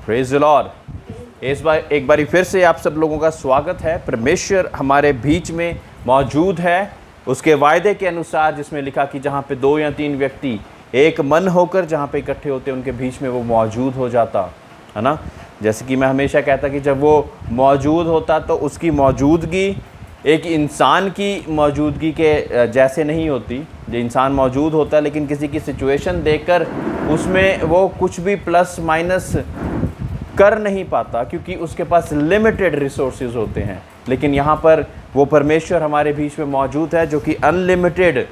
Praise the Lord. एक बारी फिर से आप सब लोगों का स्वागत है। परमेश्वर हमारे बीच में मौजूद है उसके वायदे के अनुसार, जिसमें लिखा कि जहाँ पे 2 या 3 व्यक्ति एक मन होकर जहाँ पे इकट्ठे होते हैं उनके बीच में वो मौजूद हो जाता है ना। जैसे कि मैं हमेशा कहता कि जब वो मौजूद होता तो उसकी मौजूदगी एक इंसान की मौजूदगी के जैसे नहीं होती। जो इंसान मौजूद होता है लेकिन किसी की सिचुएशन देखकर उसमें वो कुछ भी प्लस माइनस कर नहीं पाता, क्योंकि उसके पास लिमिटेड रिसोर्सेज होते हैं। लेकिन यहाँ पर वो परमेश्वर हमारे बीच में मौजूद है जो कि अनलिमिटेड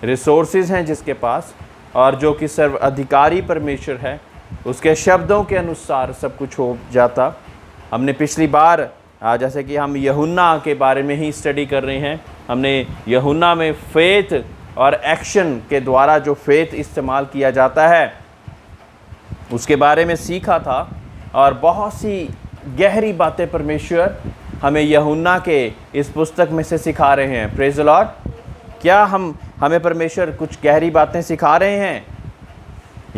रिसोर्सेज हैं जिसके पास, और जो कि सर्वाधिकारी परमेश्वर है। उसके शब्दों के अनुसार सब कुछ हो जाता। हमने पिछली बार जैसे कि हम यूहन्ना के बारे में ही स्टडी कर रहे हैं, हमने यूहन्ना में फेथ और एक्शन के द्वारा जो फेथ इस्तेमाल किया जाता है उसके बारे में सीखा था। और बहुत सी गहरी बातें परमेश्वर हमें यूहन्ना के इस पुस्तक में से सिखा रहे हैं। Praise the Lord. क्या हमें परमेश्वर कुछ गहरी बातें सिखा रहे हैं?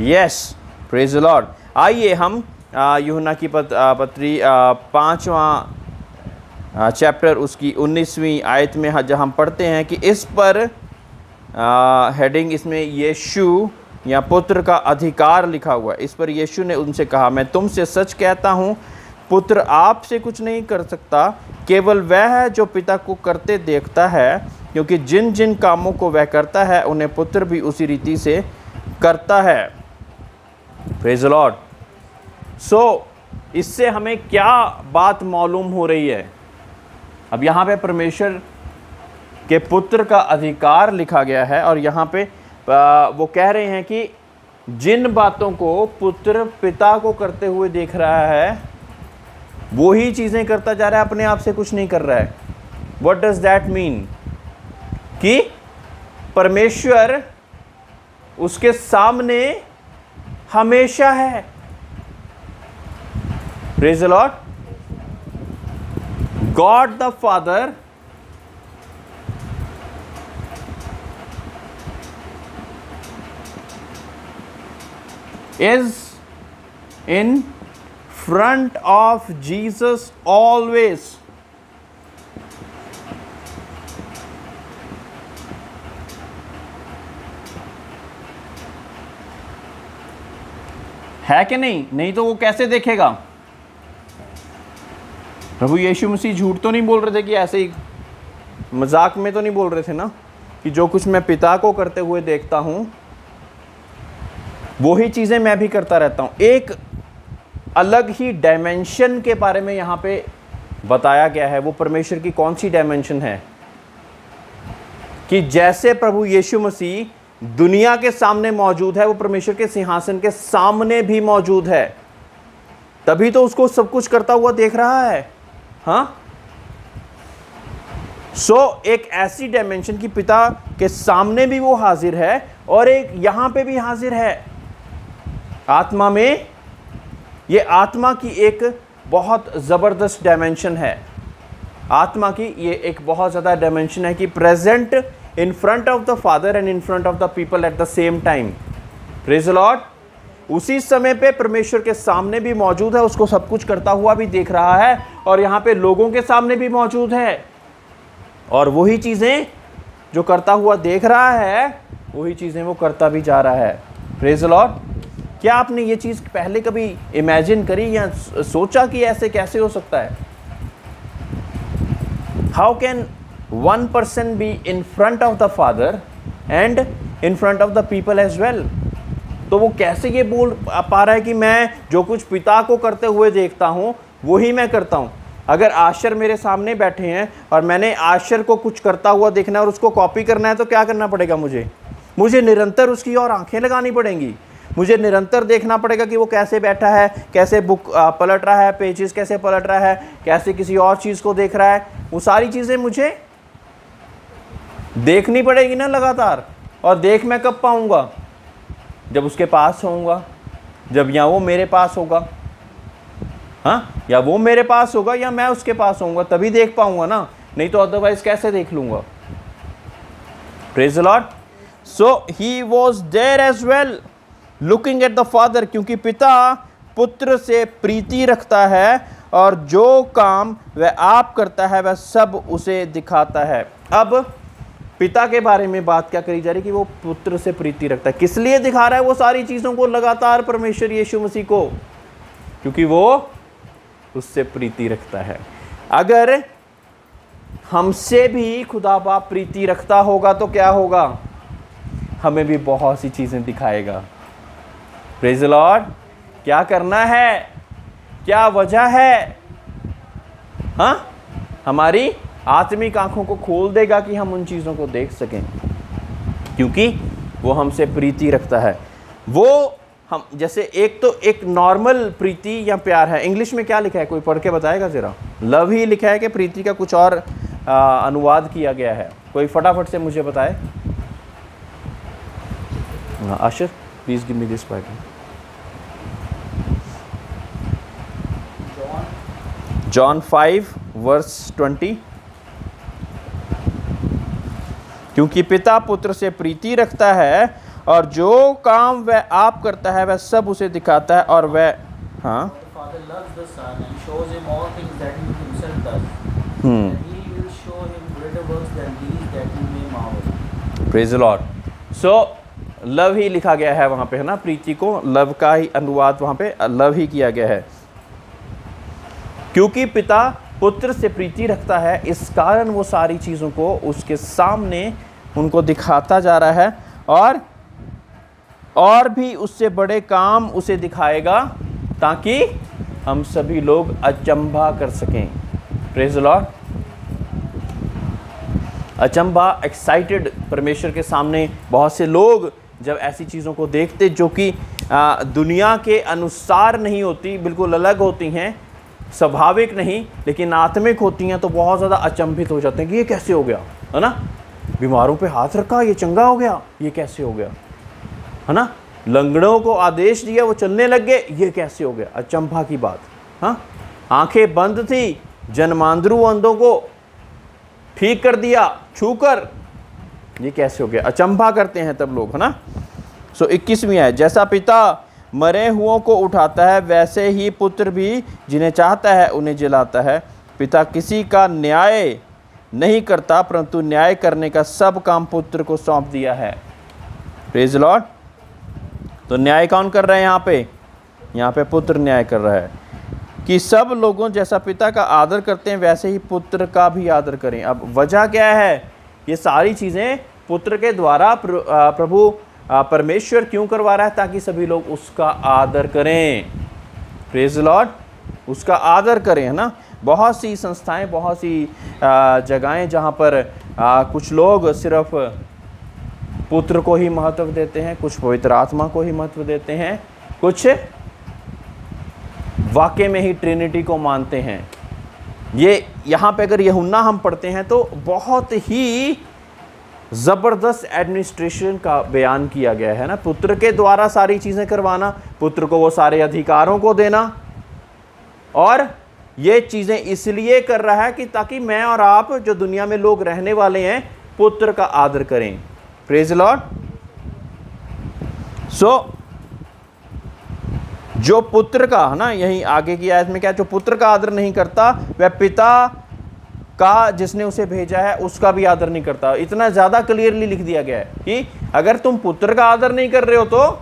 Yes, praise the Lord. आइए हम यूहन्ना की पत्री 5वां चैप्टर उसकी 19वीं आयत में जहाँ हम पढ़ते हैं कि इस पर हेडिंग इसमें यीशु या पुत्र का अधिकार लिखा हुआ है। इस पर यीशु ने उनसे कहा, मैं तुमसे सच कहता हूँ, पुत्र आपसे कुछ नहीं कर सकता, केवल वह है जो पिता को करते देखता है, क्योंकि जिन जिन कामों को वह करता है उन्हें पुत्र भी उसी रीति से करता है। Praise the Lord. सो इससे हमें क्या बात मालूम हो रही है? अब यहाँ पे परमेश्वर के पुत्र का अधिकार लिखा गया है, और यहाँ पे वो कह रहे हैं कि जिन बातों को पुत्र पिता को करते हुए देख रहा है वो ही चीज़ें करता जा रहा है, अपने आप से कुछ नहीं कर रहा है। What does that mean? कि परमेश्वर उसके सामने हमेशा है। Praise the Lord. God the father is in front of Jesus always. है कि नहीं? नहीं तो वो कैसे देखेगा? प्रभु यीशु मसीह झूठ तो नहीं बोल रहे थे कि ऐसे ही मजाक में तो नहीं बोल रहे थे ना, कि जो कुछ मैं पिता को करते हुए देखता हूं वो ही चीज़ें मैं भी करता रहता हूँ। एक अलग ही डायमेंशन के बारे में यहाँ पे बताया गया है। वो परमेश्वर की कौन सी डायमेंशन है? कि जैसे प्रभु यीशु मसीह दुनिया के सामने मौजूद है, वो परमेश्वर के सिंहासन के सामने भी मौजूद है, तभी तो उसको सब कुछ करता हुआ देख रहा है। हाँ, एक ऐसी डायमेंशन की पिता के सामने भी वो हाजिर है और एक यहां पे भी हाजिर है आत्मा में। ये आत्मा की एक बहुत ज़बरदस्त डायमेंशन है। आत्मा की ये एक बहुत ज़्यादा डायमेंशन है कि present in front of the father and in front of the people at the same time. Praise the Lord. उसी समय पे परमेश्वर के सामने भी मौजूद है, उसको सब कुछ करता हुआ भी देख रहा है, और यहाँ पे लोगों के सामने भी मौजूद है, और वही चीज़ें जो करता हुआ देख रहा है वही चीज़ें वो करता भी जा रहा है। Praise the Lord. क्या आपने ये चीज़ पहले कभी इमेजिन करी या सोचा कि ऐसे कैसे हो सकता है? How can one person be in front of the father and in front of the people as well? तो वो कैसे ये बोल पा रहा है कि मैं जो कुछ पिता को करते हुए देखता हूँ वही मैं करता हूँ? अगर आश्चर्य मेरे सामने बैठे हैं और मैंने आश्चर्य को कुछ करता हुआ देखना है और उसको कॉपी करना है, तो क्या करना पड़ेगा? मुझे निरंतर उसकी और आंखें लगानी पड़ेंगी। मुझे निरंतर देखना पड़ेगा कि वो कैसे बैठा है, कैसे बुक पलट रहा है, पेजेस कैसे पलट रहा है, कैसे किसी और चीज़ को देख रहा है। वो सारी चीज़ें मुझे देखनी पड़ेगी ना लगातार। और देख मैं कब पाऊँगा? जब उसके पास होऊंगा, जब या वो मेरे पास होगा। हाँ, या वो मेरे पास होगा या मैं उसके पास होऊंगा, तभी देख पाऊंगा ना, नहीं तो अदरवाइज कैसे देख लूंगा? Praise the Lord. So he was there as well. Looking at the father, क्योंकि पिता पुत्र से प्रीति रखता है और जो काम वह आप करता है वह सब उसे दिखाता है। अब पिता के बारे में बात क्या करी जा रही कि वो पुत्र से प्रीति रखता है। किस लिए दिखा रहा है वो सारी चीज़ों को लगातार परमेश्वर यीशु मसीह को? क्योंकि वो उससे प्रीति रखता है। अगर हमसे भी खुदा बाप प्रीति रखता होगा तो क्या होगा? हमें भी बहुत सी चीज़ें दिखाएगा। Praise the Lord. क्या करना है, क्या वजह है? हाँ, हमारी आत्मिक आंखों को खोल देगा कि हम उन चीज़ों को देख सकें, क्योंकि वो हमसे प्रीति रखता है। वो हम जैसे एक नॉर्मल प्रीति या प्यार है। इंग्लिश में क्या लिखा है, कोई पढ़ के बताएगा ज़रा? लव ही लिखा है कि प्रीति का कुछ और अनुवाद किया गया है? कोई फटाफट से मुझे बताए। Ashir, please give me this Bible. John 5:20। क्योंकि पिता पुत्र से प्रीति रखता है और जो काम वह आप करता है वह सब उसे दिखाता है और वह praise the Lord. So love ही लिखा गया है वहाँ पे, है ना? प्रीति को लव का ही अनुवाद वहाँ पे लव ही किया गया है। क्योंकि पिता पुत्र से प्रीति रखता है, इस कारण वो सारी चीज़ों को उसके सामने उनको दिखाता जा रहा है और भी उससे बड़े काम उसे दिखाएगा ताकि हम सभी लोग अचंभा कर सकें। Praise the Lord. अचंभा, एक्साइटेड परमेश्वर के सामने बहुत से लोग जब ऐसी चीज़ों को देखते जो कि दुनिया के अनुसार नहीं होती, बिल्कुल अलग होती हैं, स्वाभाविक नहीं लेकिन आत्मिक होती हैं, तो बहुत ज़्यादा अचंभित हो जाते हैं कि ये कैसे हो गया, है ना? बीमारों पे हाथ रखा, ये चंगा हो गया, ये कैसे हो गया, है ना? लंगड़ों को आदेश दिया, वो चलने लग गए, ये कैसे हो गया? अचंभा की बात। हाँ, आंखें बंद थी, जन्मांतरु अंधों को ठीक कर दिया छूकर, ये कैसे हो गया? अचंभा करते हैं तब लोग, है ना? 21वीं है, जैसा पिता मरे हुओं को उठाता है वैसे ही पुत्र भी जिन्हें चाहता है उन्हें जिलाता है। पिता किसी का न्याय नहीं करता परंतु न्याय करने का सब काम पुत्र को सौंप दिया है। Praise the Lord. तो न्याय कौन कर रहा है यहाँ पे? यहाँ पे पुत्र न्याय कर रहा है कि सब लोगों जैसा पिता का आदर करते हैं वैसे ही पुत्र का भी आदर करें। अब वजह क्या है? ये सारी चीज़ें पुत्र के द्वारा प्रभु परमेश्वर क्यों करवा रहा है? ताकि सभी लोग उसका आदर करें। Praise the Lord. उसका आदर करें, है ना? बहुत सी संस्थाएं, बहुत सी जगहें जहाँ पर कुछ लोग सिर्फ पुत्र को ही महत्व देते हैं, कुछ पवित्र आत्मा को ही महत्व देते हैं, कुछ वाकई में ही ट्रिनिटी को मानते हैं। ये यहाँ पे अगर यूहन्ना हम पढ़ते हैं तो बहुत ही ज़बरदस्त एडमिनिस्ट्रेशन का बयान किया गया है ना। पुत्र के द्वारा सारी चीज़ें करवाना, पुत्र को वो सारे अधिकारों को देना, और ये चीज़ें इसलिए कर रहा है कि ताकि मैं और आप जो दुनिया में लोग रहने वाले हैं पुत्र का आदर करें। Praise the Lord. सो जो पुत्र का, है ना, यही आगे की आयत में क्या, जो पुत्र का आदर नहीं करता वह पिता का जिसने उसे भेजा है उसका भी आदर नहीं करता। इतना ज़्यादा क्लियरली लिख दिया गया है कि अगर तुम पुत्र का आदर नहीं कर रहे हो तो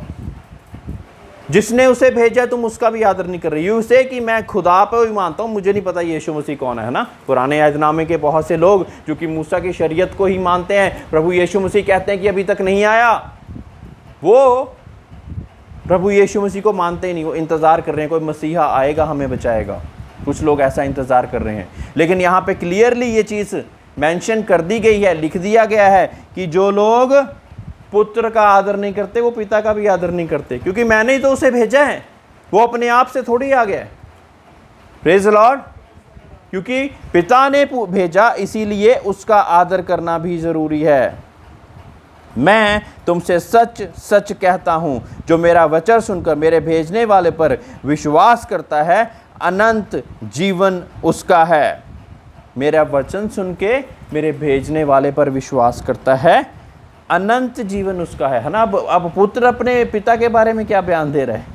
जिसने उसे भेजा तुम उसका भी आदर नहीं कर रहे। यूँ से कि मैं खुदा पे ही मानता हूँ, मुझे नहीं पता यीशु मसीह कौन है ना। पुराने अहदनामे के बहुत से लोग जो कि मूसा की शरीयत को ही मानते हैं, प्रभु यीशु मसीह कहते हैं कि अभी तक नहीं आया, वो प्रभु यीशु मसीह को मानते ही नहीं, वो इंतज़ार कर रहे हैं कोई मसीहा आएगा हमें बचाएगा। कुछ लोग ऐसा इंतज़ार कर रहे हैं, लेकिन यहाँ पे क्लियरली ये चीज़ मेंशन कर दी गई है, लिख दिया गया है कि जो लोग पुत्र का आदर नहीं करते वो पिता का भी आदर नहीं करते, क्योंकि मैंने ही तो उसे भेजा है, वो अपने आप से थोड़ी आ गया है। Praise the Lord. क्योंकि पिता ने भेजा इसीलिए उसका आदर करना भी ज़रूरी है। मैं तुमसे सच सच कहता हूँ, जो मेरा वचन सुनकर मेरे भेजने वाले पर विश्वास करता है अनंत जीवन उसका है। मेरा वचन सुन के मेरे भेजने वाले पर विश्वास करता है अनंत जीवन उसका है ना। अब पुत्र अपने पिता के बारे में क्या बयान दे रहा है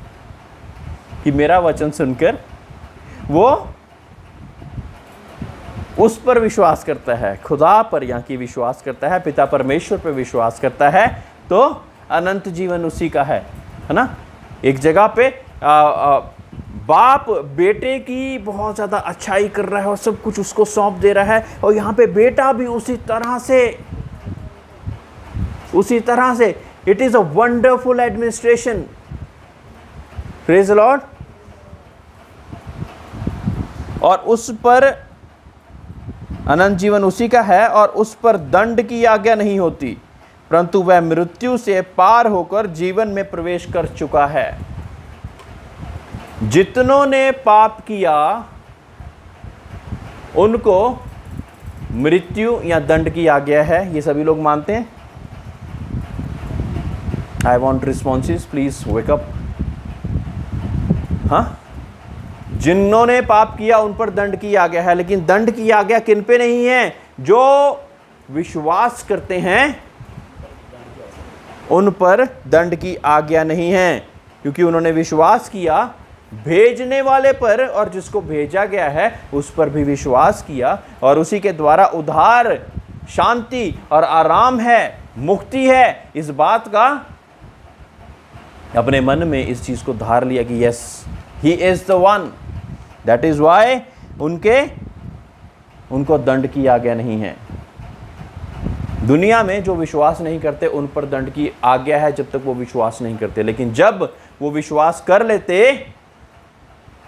कि मेरा वचन सुनकर वो उस पर विश्वास करता है, खुदा पर यहाँ की विश्वास करता है, पिता परमेश्वर पर विश्वास करता है, तो अनंत जीवन उसी का है ना। एक जगह पे बाप बेटे की बहुत ज़्यादा अच्छाई कर रहा है और सब कुछ उसको सौंप दे रहा है, और यहाँ पे बेटा भी उसी तरह से it is a wonderful administration. Praise the Lord. और उस पर अनंत जीवन उसी का है, और उस पर दंड की आज्ञा नहीं होती, परंतु वह मृत्यु से पार होकर जीवन में प्रवेश कर चुका है। जितनों ने पाप किया उनको मृत्यु या दंड की आज्ञा है, ये सभी लोग मानते हैं। I want responses, please wake up. हाँ, जिन्होंने पाप किया उन पर दंड की आज्ञा है, लेकिन दंड की आज्ञा किन पे नहीं है? जो विश्वास करते हैं उन पर दंड की आज्ञा नहीं है, क्योंकि उन्होंने विश्वास किया भेजने वाले पर, और जिसको भेजा गया है उस पर भी विश्वास किया, और उसी के द्वारा उद्धार, शांति और आराम है, मुक्ति है। इस बात का अपने मन में इस चीज को धार लिया कि yes, he is the one. That is why उनको दंड की आज्ञा नहीं है। दुनिया में जो विश्वास नहीं करते उन पर दंड की आज्ञा है जब तक वो विश्वास नहीं करते, लेकिन जब वो विश्वास कर लेते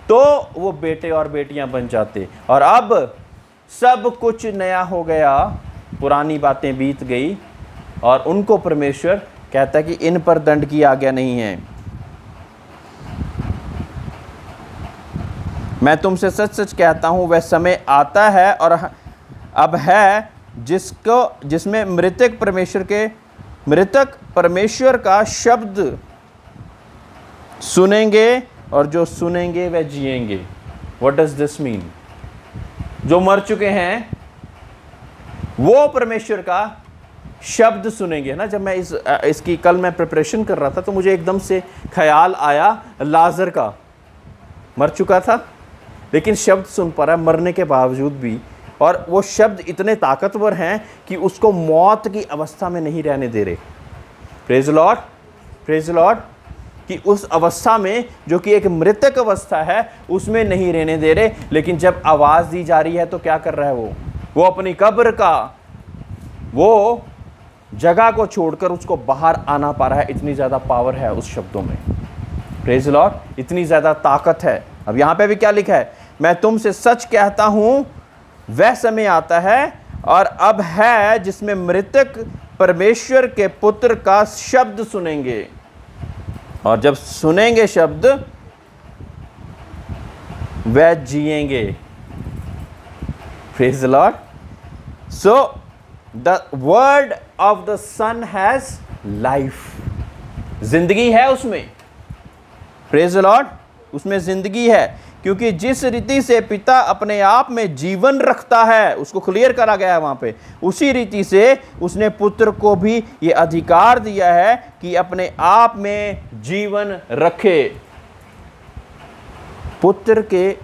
तो वो बेटे और बेटियां बन जाते। और अब सब कुछ नया हो गया, पुरानी बातें बीत गई, और उनको परमेश्वर कहता है कि इन पर दंड की आज्ञा नहीं है। मैं तुमसे सच सच कहता हूं, वह समय आता है और अब है जिसमें मृतक परमेश्वर का शब्द सुनेंगे, और जो सुनेंगे वह जिएंगे। What does this mean? जो मर चुके हैं वो परमेश्वर का शब्द सुनेंगे, है ना। जब मैं इसकी कल मैं प्रिपरेशन कर रहा था तो मुझे एकदम से ख्याल आया लाजर का। मर चुका था लेकिन शब्द सुन पा रहा है मरने के बावजूद भी, और वो शब्द इतने ताकतवर हैं कि उसको मौत की अवस्था में नहीं रहने दे रहे। Praise Lord, praise Lord. कि उस अवस्था में जो कि एक मृतक अवस्था है उसमें नहीं रहने दे रहे, लेकिन जब आवाज़ दी जा रही है तो क्या कर रहा है वो अपनी कब्र का वो जगह को छोड़कर उसको बाहर आना पा रहा है। इतनी ज़्यादा पावर है उस शब्दों में। प्रेज लॉर्ड, इतनी ज़्यादा ताकत है। अब यहाँ पे भी क्या लिखा है? मैं तुमसे सच कहता हूँ, वह समय आता है और अब है जिसमें मृतक परमेश्वर के पुत्र का शब्द सुनेंगे, और जब सुनेंगे शब्द वह जिएंगे। Praise the Lord. So the word of the son has life, जिंदगी है उसमें। प्रेज द लॉर्ड, उसमें जिंदगी है, क्योंकि जिस रीति से पिता अपने आप में जीवन रखता है, उसको क्लियर करा गया है वहां पे, उसी रीति से उसने पुत्र को भी ये अधिकार दिया है कि अपने आप में जीवन रखे। पुत्र के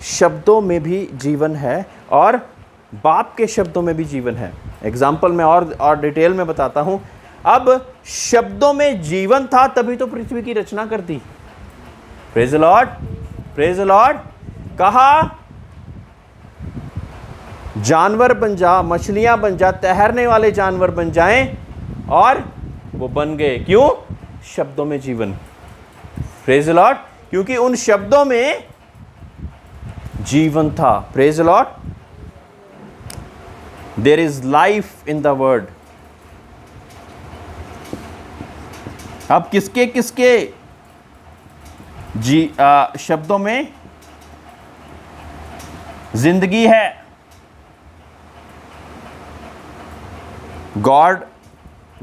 शब्दों में भी जीवन है और बाप के शब्दों में भी जीवन है। एग्जाम्पल मैं और डिटेल में बताता हूं। अब शब्दों में जीवन था तभी तो पृथ्वी की रचना कर दी। Praise the Lord, praise the Lord. कहा जानवर बन जा, मछलियां बन जा, तैरने वाले जानवर बन जाएं, और वो बन गए। क्यों? शब्दों में जीवन। प्रेज द लॉर्ड, क्योंकि उन शब्दों में जीवन था। Praise the lord. There is life in the word. अब किसके किसके शब्दों में जिंदगी है? गॉड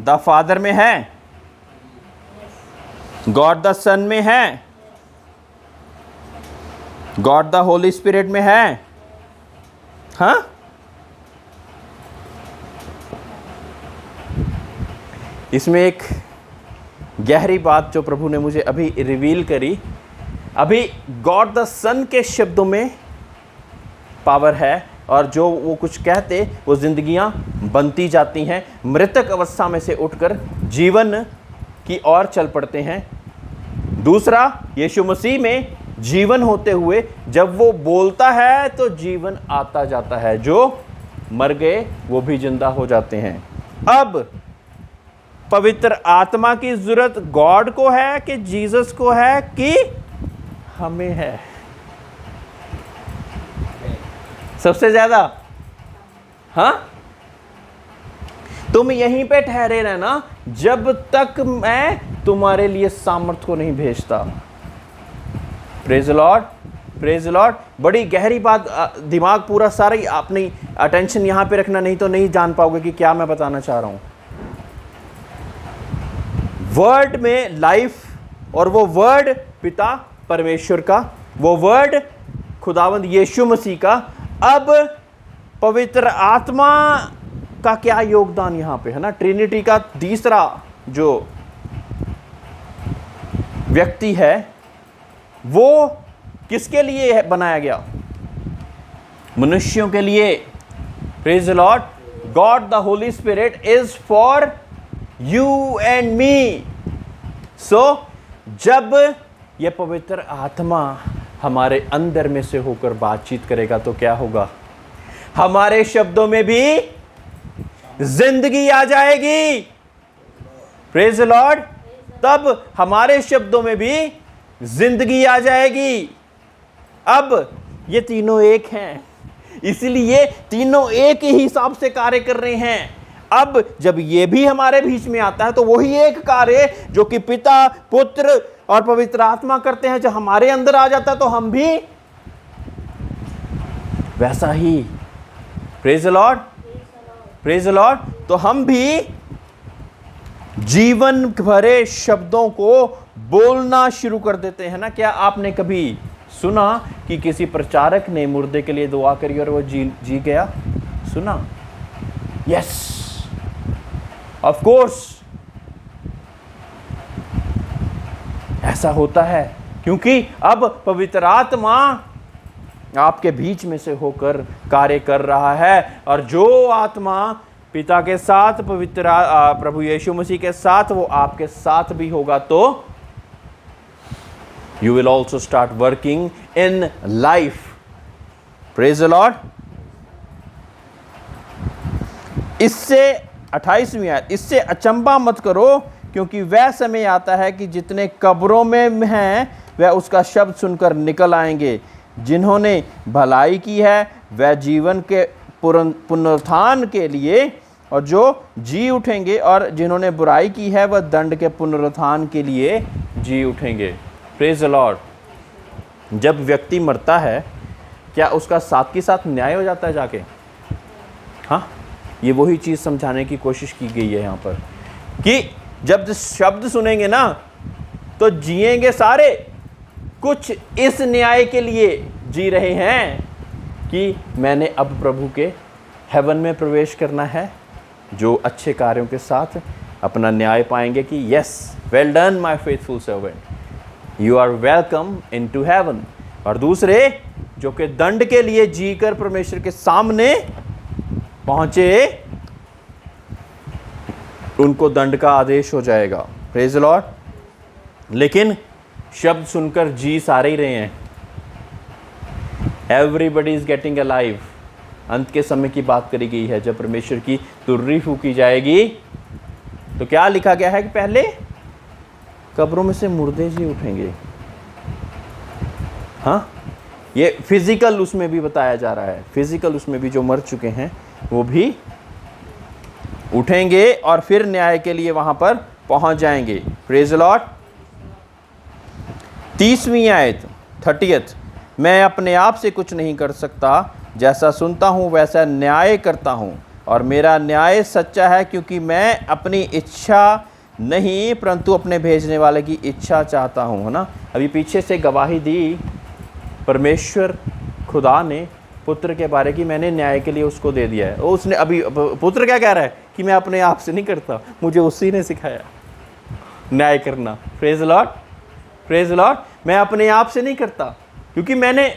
द फादर में है, गॉड द सन में है, गॉड द होली स्पिरिट में है। हाँ, इसमें एक गहरी बात जो प्रभु ने मुझे अभी रिवील करी, अभी गॉड द सन के शब्दों में पावर है, और जो वो कुछ कहते वो जिंदगियां बनती जाती हैं, मृतक अवस्था में से उठकर जीवन की ओर चल पड़ते हैं। दूसरा, यीशु मसीह में जीवन होते हुए जब वो बोलता है तो जीवन आता जाता है, जो मर गए वो भी जिंदा हो जाते हैं। अब पवित्र आत्मा की जरूरत गॉड को है कि जीसस को है कि हमें है? सबसे ज्यादा हाँ, तुम यहीं पे ठहरे रहना जब तक मैं तुम्हारे लिए सामर्थ को नहीं भेजता। Praise Lord, praise Lord. बड़ी गहरी बात, दिमाग पूरा सारा ही अपनी अटेंशन यहां पे रखना, नहीं तो नहीं जान पाओगे कि क्या मैं बताना चाह रहा हूं। वर्ड में लाइफ, और वो वर्ड पिता परमेश्वर का, वो वर्ड खुदावंद यीशु मसीह का। अब पवित्र आत्मा का क्या योगदान यहां पे है ना, ट्रिनिटी का तीसरा जो व्यक्ति है वो किसके लिए बनाया गया? मनुष्यों के लिए। Praise the Lord. God the Holy Spirit is for you and me. So जब यह पवित्र आत्मा हमारे अंदर में से होकर बातचीत करेगा तो क्या होगा? हमारे शब्दों में भी जिंदगी आ जाएगी। Praise the Lord. तब हमारे शब्दों में भी जिंदगी आ जाएगी। अब ये तीनों एक हैं, इसलिए तीनों एक ही हिसाब से कार्य कर रहे हैं। अब जब ये भी हमारे बीच में आता है तो वही एक कार्य जो कि पिता, पुत्र और पवित्र आत्मा करते हैं, जब हमारे अंदर आ जाता है तो हम भी वैसा ही। Praise the Lord, praise the Lord. तो हम भी जीवन भरे शब्दों को बोलना शुरू कर देते हैं ना। क्या आपने कभी सुना कि किसी प्रचारक ने मुर्दे के लिए दुआ करी और वो जी गया? सुना? यस, ऑफ कोर्स ऐसा होता है, क्योंकि अब पवित्र आत्मा आपके बीच में से होकर कार्य कर रहा है। और जो आत्मा पिता के साथ, पवित्र प्रभु यीशु मसीह के साथ, वो आपके साथ भी होगा, तो you will also start working in life. Praise the Lord. इससे 28वीं आयत, इससे अचंभा मत करो, क्योंकि वह समय आता है कि जितने कब्रों में हैं वह उसका शब्द सुनकर निकल आएंगे। जिन्होंने भलाई की है वह जीवन के पुनरुत्थान के लिए, और जो जी उठेंगे, और जिन्होंने बुराई की है वह दंड के पुनरुत्थान के लिए जी उठेंगे। Praise the Lord. जब व्यक्ति मरता है क्या उसका साथ के साथ न्याय हो जाता है जाके? हाँ, ये वही चीज़ समझाने की कोशिश की गई है यहाँ पर कि जब शब्द सुनेंगे ना तो जिएंगे सारे। कुछ इस न्याय के लिए जी रहे हैं कि मैंने अब प्रभु के हेवन में प्रवेश करना है, जो अच्छे कार्यों के साथ अपना न्याय पाएंगे कि yes, well done my faithful servant, you are welcome into heaven. और दूसरे जो कि दंड के लिए जीकर परमेश्वर के सामने पहुंचे, उनको दंड का आदेश हो जाएगा। Praise the Lord. लेकिन शब्द सुनकर जी सारे ही रहे हैं। Everybody is getting alive. अंत के समय की बात करी गई है, जब परमेश्वर की तुर्री फूकी जाएगी तो क्या लिखा गया है कि पहले कब्रों में से मुर्दे जी उठेंगे। हाँ, ये फिजिकल उसमें भी बताया जा रहा है, फिजिकल उसमें भी जो मर चुके हैं वो भी उठेंगे और फिर न्याय के लिए वहां पर पहुंच जाएंगे। Praise the Lord. 30वीं आयत 30th, मैं अपने आप से कुछ नहीं कर सकता, जैसा सुनता हूं वैसा न्याय करता हूं, और मेरा न्याय सच्चा है, क्योंकि मैं अपनी इच्छा नहीं परंतु अपने भेजने वाले की इच्छा चाहता हूं। है ना, अभी पीछे से गवाही दी परमेश्वर खुदा ने पुत्र के बारे की मैंने न्याय के लिए उसको दे दिया है। उसने अभी पुत्र क्या कह रहा है कि मैं अपने आप से नहीं करता, मुझे उसी ने सिखाया न्याय करना। Praise Lord, praise Lord. मैं अपने आप से नहीं करता क्योंकि मैंने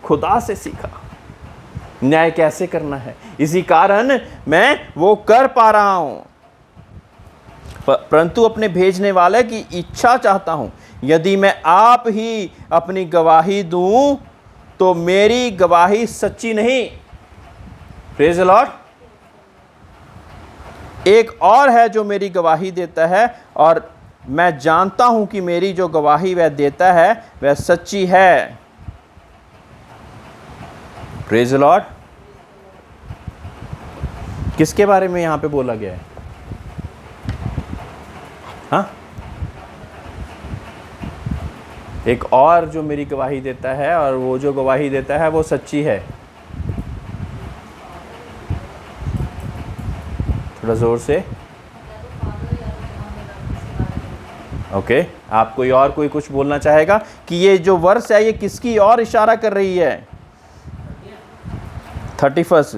खुदा से सीखा न्याय कैसे करना है, इसी कारण मैं वो कर पा रहा हूं। परंतु अपने भेजने वाले की इच्छा चाहता हूं। यदि मैं आप ही अपनी गवाही दूं तो मेरी गवाही सच्ची नहीं। Praise the Lord. एक और है जो मेरी गवाही देता है और मैं जानता हूं कि मेरी जो गवाही वह देता है वह सच्ची है। Praise the Lord. किसके बारे में यहां पे बोला गया है? हाँ, एक और जो मेरी गवाही देता है और वो जो गवाही देता है वो सच्ची है। थोड़ा जोर से। ओके, आप कोई कुछ बोलना चाहेगा कि ये जो वर्स है ये किसकी और इशारा कर रही है? 31।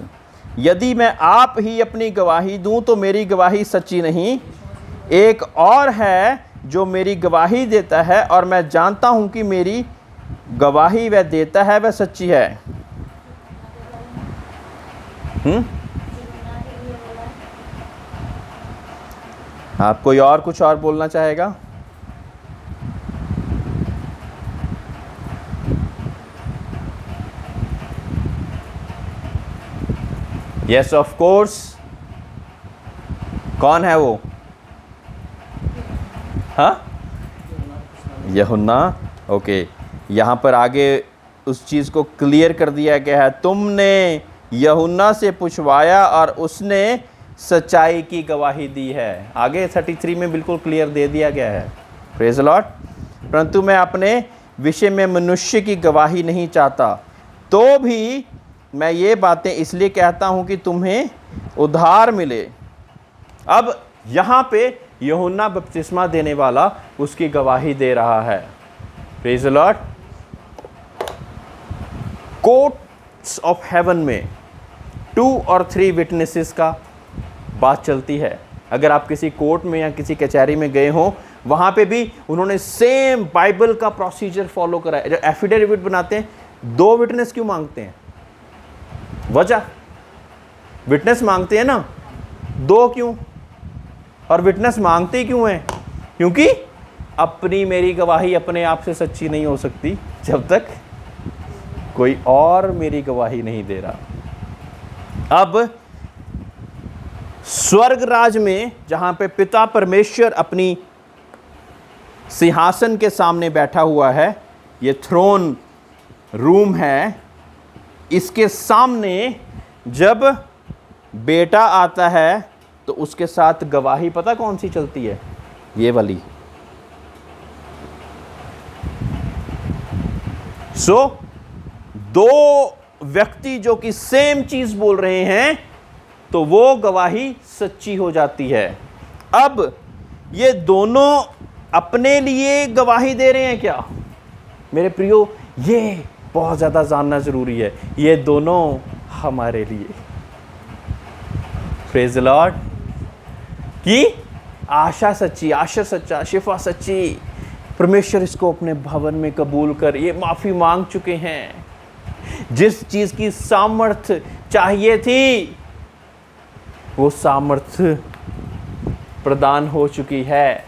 यदि मैं आप ही अपनी गवाही दूं तो मेरी गवाही सच्ची नहीं। एक और है जो मेरी गवाही देता है और मैं जानता हूं कि मेरी गवाही वह देता है वह सच्ची है। आप कोई और कुछ और बोलना चाहेगा? Yes of course. कौन है वो? हाँ, यूहन्ना। ओके, यहाँ पर आगे उस चीज़ को क्लियर कर दिया गया है। तुमने यूहन्ना से पूछवाया और उसने सच्चाई की गवाही दी है। आगे 33 में बिल्कुल क्लियर दे दिया गया है। Praise the Lord. परंतु मैं अपने विषय में मनुष्य की गवाही नहीं चाहता, तो भी मैं ये बातें इसलिए कहता हूँ कि तुम्हें उद्धार मिले। अब यहाँ पे यूहन्ना बपतिस्मा देने वाला उसकी गवाही दे रहा है। Praise the Lord. Courts of haven में 2 और 3 विटनेसेस का बात चलती है। अगर आप किसी कोर्ट में या किसी कचहरी में गए हो, वहां पे भी उन्होंने सेम बाइबल का प्रोसीजर फॉलो करा है। जब एफिडेविट बनाते हैं, 2 विटनेस क्यों मांगते हैं? वजह, विटनेस मांगते हैं ना, 2 क्यों? और विटनेस मांगते क्यों हैं? क्योंकि अपनी मेरी गवाही अपने आप से सच्ची नहीं हो सकती जब तक कोई और मेरी गवाही नहीं दे रहा। अब स्वर्ग राज में जहां पे पिता परमेश्वर अपनी सिंहासन के सामने बैठा हुआ है, ये थ्रोन रूम है, इसके सामने जब बेटा आता है तो उसके साथ गवाही पता कौन सी चलती है? ये वाली। सो 2 व्यक्ति जो कि सेम चीज बोल रहे हैं तो वो गवाही सच्ची हो जाती है। अब ये दोनों अपने लिए गवाही दे रहे हैं क्या? मेरे प्रियो, ये बहुत ज्यादा जानना जरूरी है। ये दोनों हमारे लिए। Praise the Lord. कि आशा सच्ची, आशा सच्चा, शिफा सच्ची। परमेश्वर इसको अपने भवन में कबूल कर, ये माफी मांग चुके हैं। जिस चीज की सामर्थ्य चाहिए थी वो सामर्थ्य प्रदान हो चुकी है।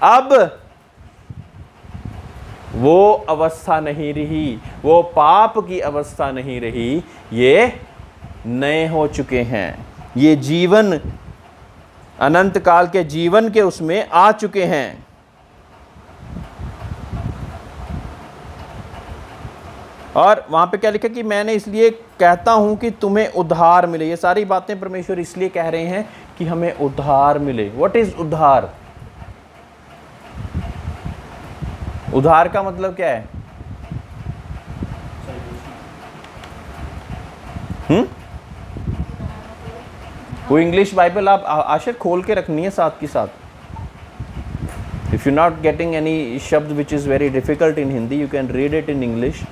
अब वो अवस्था नहीं रही, वो पाप की अवस्था नहीं रही, ये नए हो चुके हैं। ये जीवन, अनंत काल के जीवन के उसमें आ चुके हैं। और वहां पे क्या लिखा कि मैंने इसलिए कहता हूं कि तुम्हें उद्धार मिले। ये सारी बातें परमेश्वर इसलिए कह रहे हैं कि हमें उद्धार मिले। व्हाट इज उद्धार? उद्धार का मतलब क्या है? वो इंग्लिश बाइबल आप आशर खोल के रखनी है साथ के साथ। If you not getting any शब्द which is very difficult in Hindi, you can read it in English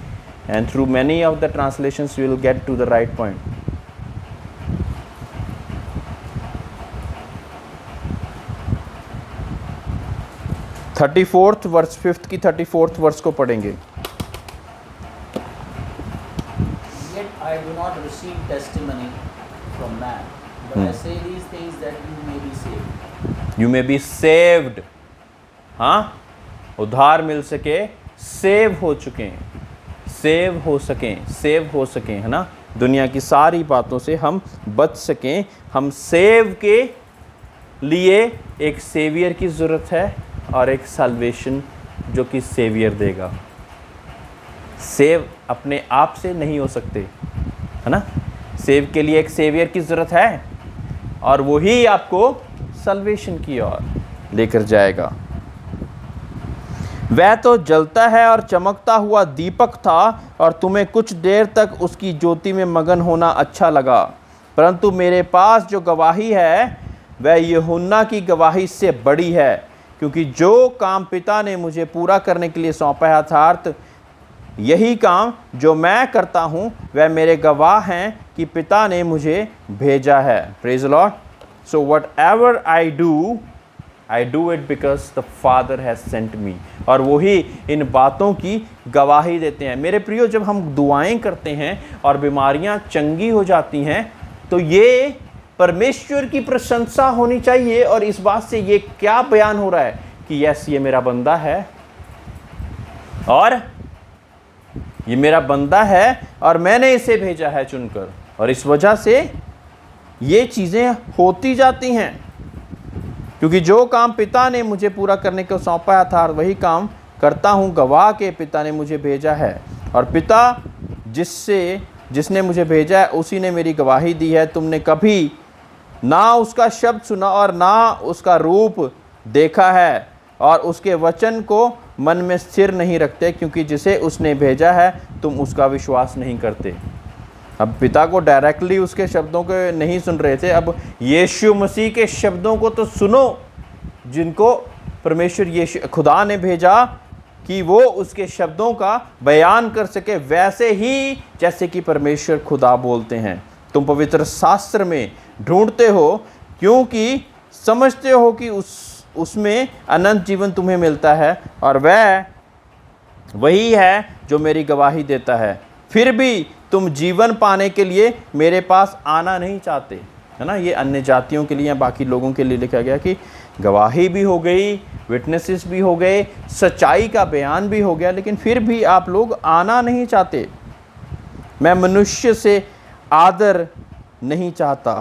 and through many of the translations you will get to the right point. Thirty fourth verse, fifth की 34th verse को पढ़ेंगे। Yet I do not receive testimony from man, but I say these things that you may be saved. You may be saved. हाँ, उद्धार मिल सके, save हो चुके हैं, save हो सकें, सेव हो सकें, है ना, दुनिया की सारी बातों से हम बच सकें। हम सेव के लिए एक सेवियर की ज़रूरत है और एक साल्वेशन जो कि सेवियर देगा। सेव अपने आप से नहीं हो सकते, है ना, सेव के लिए एक सेवियर की ज़रूरत है और वही आपको साल्वेशन की ओर लेकर जाएगा। वह तो जलता है और चमकता हुआ दीपक था और तुम्हें कुछ देर तक उसकी ज्योति में मगन होना अच्छा लगा, परंतु मेरे पास जो गवाही है वह यूहन्ना की गवाही से बड़ी है, क्योंकि जो काम पिता ने मुझे पूरा करने के लिए सौंपा है, अर्थात यही काम जो मैं करता हूँ, वह मेरे गवाह हैं कि पिता ने मुझे भेजा है। Praise the Lord. So whatever I do it because the father has sent me. और वही इन बातों की गवाही देते हैं। मेरे प्रियो, जब हम दुआएं करते हैं और बीमारियां चंगी हो जाती हैं तो ये परमेश्वर की प्रशंसा होनी चाहिए। और इस बात से ये क्या बयान हो रहा है कि यस, ये मेरा बंदा है और ये मेरा बंदा है और मैंने इसे भेजा है चुनकर। और इस वजह से ये चीज़ें होती जाती हैं, क्योंकि जो काम पिता ने मुझे पूरा करने को सौंपा था वही काम करता हूँ, गवाह के पिता ने मुझे भेजा है। और पिता जिसने मुझे भेजा है उसी ने मेरी गवाही दी है। तुमने कभी ना उसका शब्द सुना और ना उसका रूप देखा है और उसके वचन को मन में स्थिर नहीं रखते, क्योंकि जिसे उसने भेजा है तुम उसका विश्वास नहीं करते। अब पिता को डायरेक्टली उसके शब्दों को नहीं सुन रहे थे, अब यीशु मसीह के शब्दों को तो सुनो जिनको परमेश्वर यीशु खुदा ने भेजा कि वो उसके शब्दों का बयान कर सके, वैसे ही जैसे कि परमेश्वर खुदा बोलते हैं। तुम पवित्र शास्त्र में ढूंढते हो क्योंकि समझते हो कि उसमें अनंत जीवन तुम्हें मिलता है, और वह वही है जो मेरी गवाही देता है। फिर भी तुम जीवन पाने के लिए मेरे पास आना नहीं चाहते, है ना। ये अन्य जातियों के लिए या बाकी लोगों के लिए लिखा गया कि गवाही भी हो गई, विटनेसेस भी हो गए, सच्चाई का बयान भी हो गया, लेकिन फिर भी आप लोग आना नहीं चाहते। मैं मनुष्य से आदर नहीं चाहता,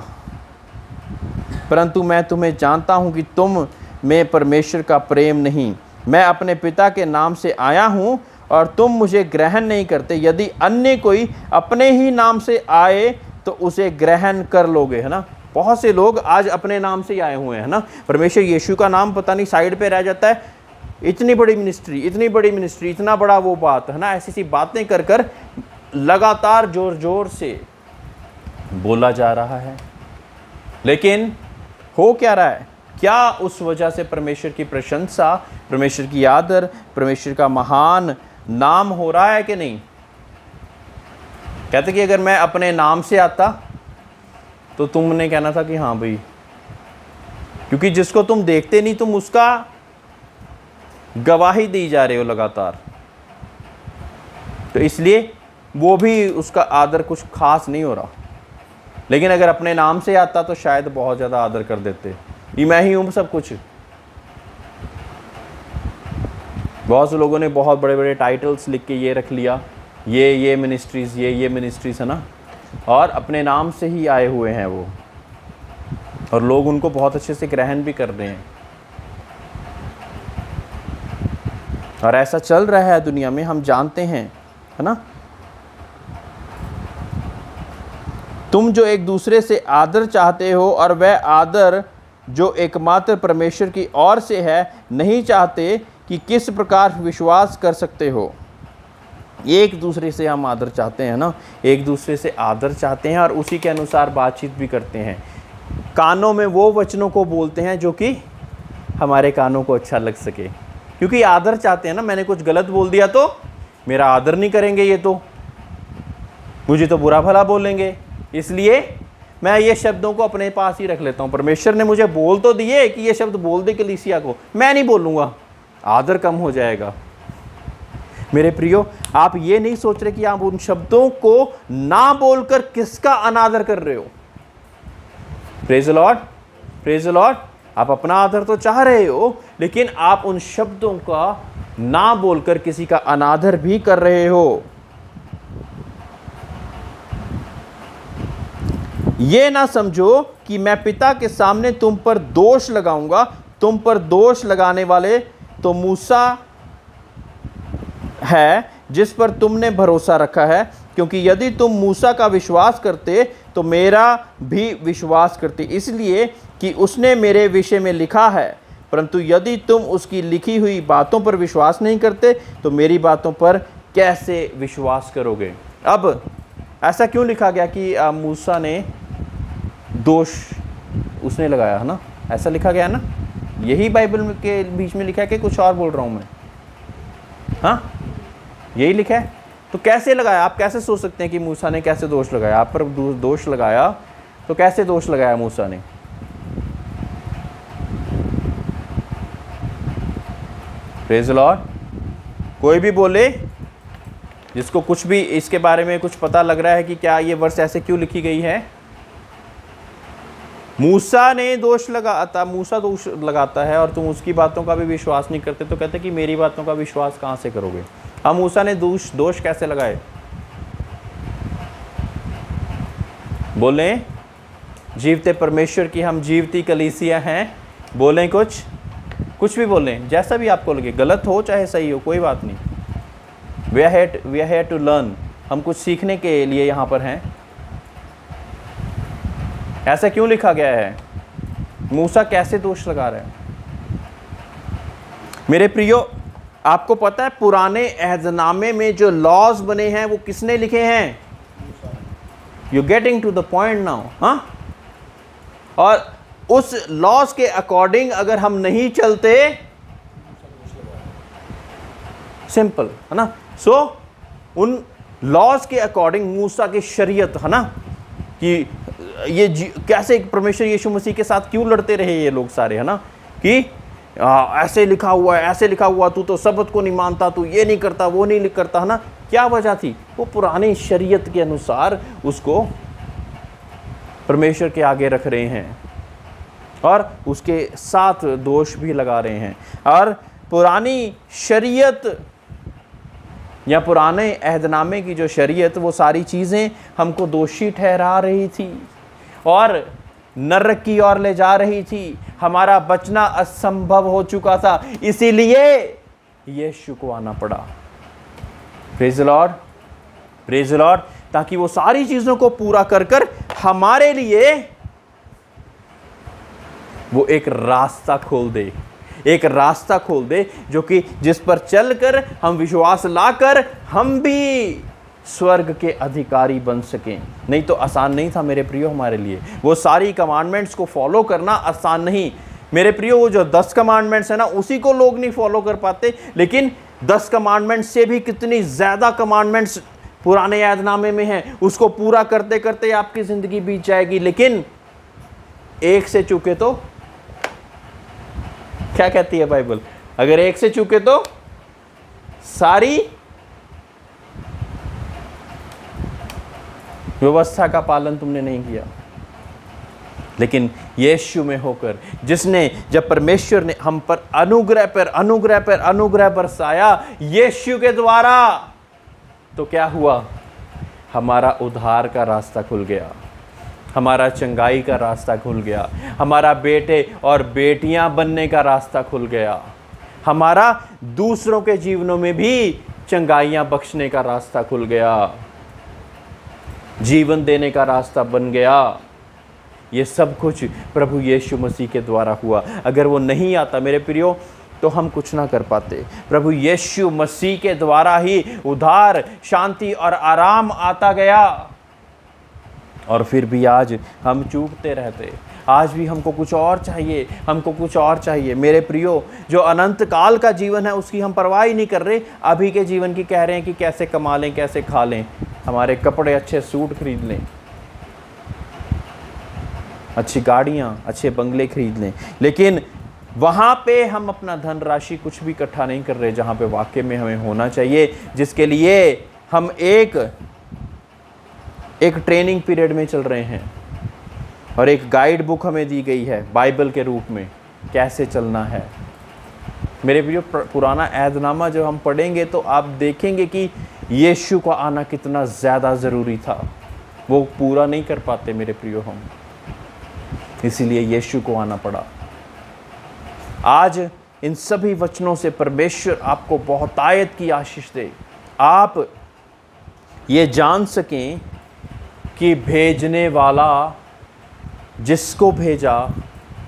परंतु मैं तुम्हें जानता हूँ कि तुम में परमेश्वर का प्रेम नहीं। मैं अपने पिता के नाम से आया हूँ और तुम मुझे ग्रहण नहीं करते। यदि अन्य कोई अपने ही नाम से आए तो उसे ग्रहण कर लोगे, है ना। बहुत से लोग आज अपने नाम से ही आए हुए हैं ना। परमेश्वर यीशु का नाम पता नहीं साइड पे रह जाता है। इतनी बड़ी मिनिस्ट्री, इतनी बड़ी मिनिस्ट्री, इतना बड़ा वो बात, है ना। ऐसी सी बातें कर कर लगातार जोर जोर से बोला जा रहा है, लेकिन हो क्या रहा है? क्या उस वजह से परमेश्वर की प्रशंसा, परमेश्वर की आदर, परमेश्वर का महान नाम हो रहा है कि नहीं? कहते कि अगर मैं अपने नाम से आता तो तुमने कहना था कि हाँ भाई, क्योंकि जिसको तुम देखते नहीं तुम उसका गवाही दी जा रहे हो लगातार, तो इसलिए वो भी उसका आदर कुछ खास नहीं हो रहा। लेकिन अगर अपने नाम से आता तो शायद बहुत ज़्यादा आदर कर देते, ये मैं ही हूँ सब कुछ। बहुत से लोगों ने बहुत बड़े बड़े टाइटल्स लिख के ये रख लिया, ये मिनिस्ट्रीज़, ये मिनिस्ट्रीज़, है ना, और अपने नाम से ही आए हुए हैं वो, और लोग उनको बहुत अच्छे से ग्रहण भी कर रहे हैं। और ऐसा चल रहा है दुनिया में, हम जानते हैं, है ना। तुम जो एक दूसरे से आदर चाहते हो और वह आदर जो एकमात्र परमेश्वर की ओर से है नहीं चाहते, कि किस प्रकार विश्वास कर सकते हो। एक दूसरे से हम आदर चाहते हैं ना, एक दूसरे से आदर चाहते हैं और उसी के अनुसार बातचीत भी करते हैं। कानों में वो वचनों को बोलते हैं जो कि हमारे कानों को अच्छा लग सके, क्योंकि आदर चाहते हैं ना। मैंने कुछ गलत बोल दिया तो मेरा आदर नहीं करेंगे ये तो, मुझे तो बुरा भला बोलेंगे, इसलिए मैं ये शब्दों को अपने पास ही रख लेता हूँ। परमेश्वर ने मुझे बोल तो दिए कि ये शब्द बोल दे कलीसिया को, मैं नहीं बोलूँगा, आदर कम हो जाएगा। मेरे प्रियो, आप ये नहीं सोच रहे कि आप उन शब्दों को ना बोलकर किसका अनादर कर रहे हो। Praise the Lord, praise the Lord. आप अपना आदर तो चाह रहे हो, लेकिन आप उन शब्दों का ना बोलकर किसी का अनादर भी कर रहे हो। ये ना समझो कि मैं पिता के सामने तुम पर दोष लगाऊंगा। तुम पर दोष लगाने वाले तो मूसा है जिस पर तुमने भरोसा रखा है, क्योंकि यदि तुम मूसा का विश्वास करते तो मेरा भी विश्वास करते, इसलिए कि उसने मेरे विषय में लिखा है। परंतु यदि तुम उसकी लिखी हुई बातों पर विश्वास नहीं करते तो मेरी बातों पर कैसे विश्वास करोगे। अब ऐसा क्यों लिखा गया कि मूसा ने दोष उसने लगाया, है ना, ऐसा लिखा गया ना? यही बाइबल के बीच में लिखा है कि कुछ और बोल रहा हूँ मैं? हाँ, यही लिखा है। तो कैसे लगाया? आप कैसे सोच सकते हैं कि मूसा ने कैसे दोष लगाया? आप पर दोष लगाया तो कैसे दोष लगाया मूसा ने? Praise the Lord. कोई भी बोले जिसको कुछ भी इसके बारे में कुछ पता लग रहा है कि क्या ये वर्ष ऐसे क्यों लिखी गई है। मूसा ने दोष लगाता, मूसा दोष लगाता है और तुम उसकी बातों का भी विश्वास नहीं करते, तो कहते कि मेरी बातों का विश्वास कहाँ से करोगे। अब मूसा ने दोष कैसे लगाए? बोले जीवते परमेश्वर की हम जीवती कलीसिया हैं, बोलें कुछ भी बोलें, जैसा भी आपको लगे, गलत हो चाहे सही हो, कोई बात नहीं। We are here to learn, हम कुछ सीखने के लिए यहाँ पर हैं। ऐसा क्यों लिखा गया है? मूसा कैसे दोष लगा रहे हैं? मेरे प्रियो, आपको पता है पुराने अहदनामे में जो लॉज बने हैं वो किसने लिखे हैं? You getting to the point now. हाँ, और उस लॉज के अकॉर्डिंग अगर हम नहीं चलते, सिंपल है ना। सो उन लॉज के अकॉर्डिंग मूसा की शरीयत, है ना, कि ये कैसे परमेश्वर यीशु मसीह के साथ क्यों लड़ते रहे ये लोग सारे, है ना, कि ऐसे लिखा हुआ है, ऐसे लिखा हुआ, तू तो सबत को नहीं मानता, तू ये नहीं करता, वो नहीं करता, है ना। क्या वजह थी? वो पुरानी शरीयत के अनुसार उसको परमेश्वर के आगे रख रहे हैं और उसके साथ दोष भी लगा रहे हैं। और पुरानी शरीयत या पुराने अहदनामे की जो शरीयत, वो सारी चीज़ें हमको दोषी ठहरा रही थी और नरक की ओर ले जा रही थी। हमारा बचना असंभव हो चुका था, इसीलिए यीशु को आना पड़ा। Praise the Lord, praise the Lord. ताकि वो सारी चीज़ों को पूरा कर कर हमारे लिए वो एक रास्ता खोल दे, एक रास्ता खोल दे जो कि जिस पर चलकर हम विश्वास लाकर हम भी स्वर्ग के अधिकारी बन सकें। नहीं तो आसान नहीं था मेरे प्रियो हमारे लिए। वो सारी कमांडमेंट्स को फॉलो करना आसान नहीं मेरे प्रियो। वो जो 10 कमांडमेंट्स है ना, उसी को लोग नहीं फॉलो कर पाते, लेकिन 10 कमांडमेंट्स से भी कितनी ज़्यादा कमांडमेंट्स पुराने यादनामे में हैं। उसको पूरा करते करते आपकी ज़िंदगी बीत जाएगी, लेकिन एक से चूके तो क्या कहती है बाइबल? अगर एक से चूके तो सारी व्यवस्था का पालन तुमने नहीं किया। लेकिन यीशु में होकर, जिसने, जब परमेश्वर ने हम पर अनुग्रह पर अनुग्रह पर अनुग्रह बरसाया यीशु के द्वारा, तो क्या हुआ? हमारा उद्धार का रास्ता खुल गया, हमारा चंगाई का रास्ता खुल गया, हमारा बेटे और बेटियां बनने का रास्ता खुल गया, हमारा दूसरों के जीवनों में भी चंगाइयां बख्शने का रास्ता खुल गया, जीवन देने का रास्ता बन गया। ये सब कुछ प्रभु यीशु मसीह के द्वारा हुआ। अगर वो नहीं आता मेरे प्रियो, तो हम कुछ ना कर पाते। प्रभु यीशु मसीह के द्वारा ही उद्धार, शांति और आराम आता गया। और फिर भी आज हम चूकते रहते, आज भी हमको कुछ और चाहिए, हमको कुछ और चाहिए। मेरे प्रियो, जो अनंत काल का जीवन है उसकी हम परवाह ही नहीं कर रहे, अभी के जीवन की कह रहे हैं कि कैसे कमा लें, कैसे खा लें, हमारे कपड़े अच्छे सूट खरीद लें, अच्छी गाड़ियाँ, अच्छे बंगले खरीद लें, लेकिन वहाँ पे हम अपना धनराशि कुछ भी इकट्ठा नहीं कर रहे जहाँ पे वाकई में हमें होना चाहिए, जिसके लिए हम एक ट्रेनिंग पीरियड में चल रहे हैं और एक गाइड बुक हमें दी गई है बाइबल के रूप में, कैसे चलना है। मेरे प्रियो, पुराना ऐहदनामा जब हम पढ़ेंगे तो आप देखेंगे कि यीशु का आना कितना ज़्यादा ज़रूरी था, वो पूरा नहीं कर पाते मेरे प्रियो हम, इसीलिए यीशु को आना पड़ा। आज इन सभी वचनों से परमेश्वर आपको बहुतायत की आशीष दे, आप ये जान सकें कि भेजने वाला जिसको भेजा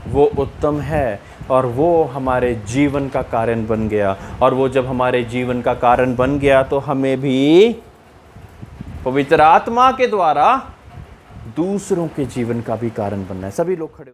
वो उत्तम है और वो हमारे जीवन का कारण बन गया, और वो जब हमारे जीवन का कारण बन गया तो हमें भी पवित्र आत्मा के द्वारा दूसरों के जीवन का भी कारण बनना है। सभी लोग खड़े